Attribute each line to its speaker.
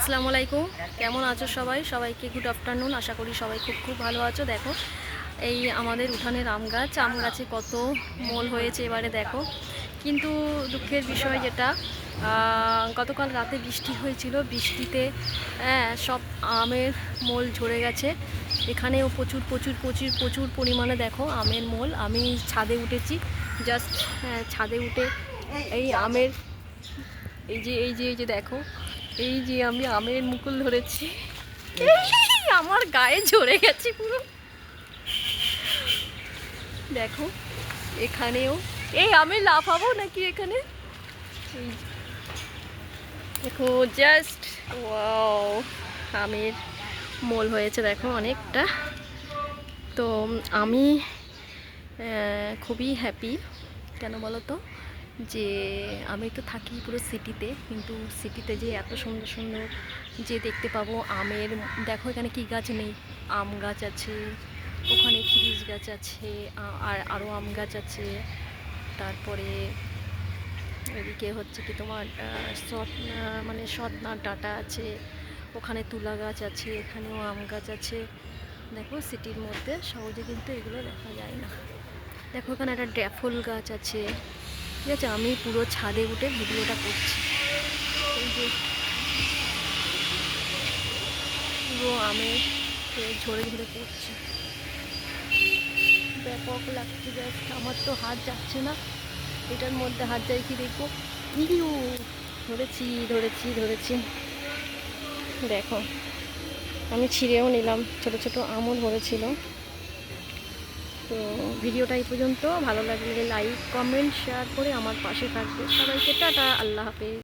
Speaker 1: আসসালামু আলাইকুম, কেমন আছো সবাই? সবাইকে গুড আফটারনুন। আশা করি সবাই খুব খুব ভালো আছো। দেখো এই আমাদের উঠানের আম গাছে কত মোল হয়েছে এবারে দেখো। কিন্তু দুঃখের বিষয় যেটা, গতকাল রাতে বৃষ্টি হয়েছিল, বৃষ্টিতে সব আমের মোল ঝরে গেছে। এখানেও প্রচুর প্রচুর প্রচুর প্রচুর পরিমাণে দেখো আমের মোল। আমি ছাদে উঠেছি, জাস্ট ছাদে উঠে এই আমের এই যে দেখো, এই যে আমি আমের মুকুল ধরেছি, আমার গায়ে ঝরে গেছে পুরো। দেখো এখানেও এই আমি লাফাবো নাকি এখানে। এই দেখো জাস্ট ওয়াও, আমের মোল হয়েছে দেখো অনেকটা। তো আমি খুবই হ্যাপি। কেন বলো তো, যে আমি তো থাকি পুরো সিটিতে, কিন্তু সিটিতে যে এত সুন্দর সুন্দর যে দেখতে পাবো আমের, দেখো এখানে কি গাছ নেই, আম গাছ আছে, ওখানে খিরিস গাছ আছে, আর আরও আম গাছ আছে। তারপরে এদিকে হচ্ছে কি তোমার মানে সদনার ডাঁটা আছে, ওখানে তুলা গাছ আছে, এখানেও আম গাছ আছে। দেখো সিটির মধ্যে সহজে কিন্তু এগুলো দেখা যায় না। দেখো এখানে একটা ড্যাফল গাছ আছে। ঠিক আছে, আমি পুরো ছাদে উঠে ভিডিওটা করছি। এই যে পুরো আমের ঝরে ঝরে পড়ছে, ব্যাপক লাগছে। জাস্ট আমার তো হাত যাচ্ছে না, এটার মধ্যে হাত যায় কি দেখবো। ইউ ধরেছি ধরেছি ধরেছি, দেখো আমি ছিঁড়েও নিলাম, ছোট ছোট আমও ধরেছিল। তো ভিডিওটা এই পর্যন্ত। ভালো লাগলে লাইক কমেন্ট শেয়ার করে আমার পাশে থাকবে। সবাইকে টাটা, আল্লাহ হাফেজ।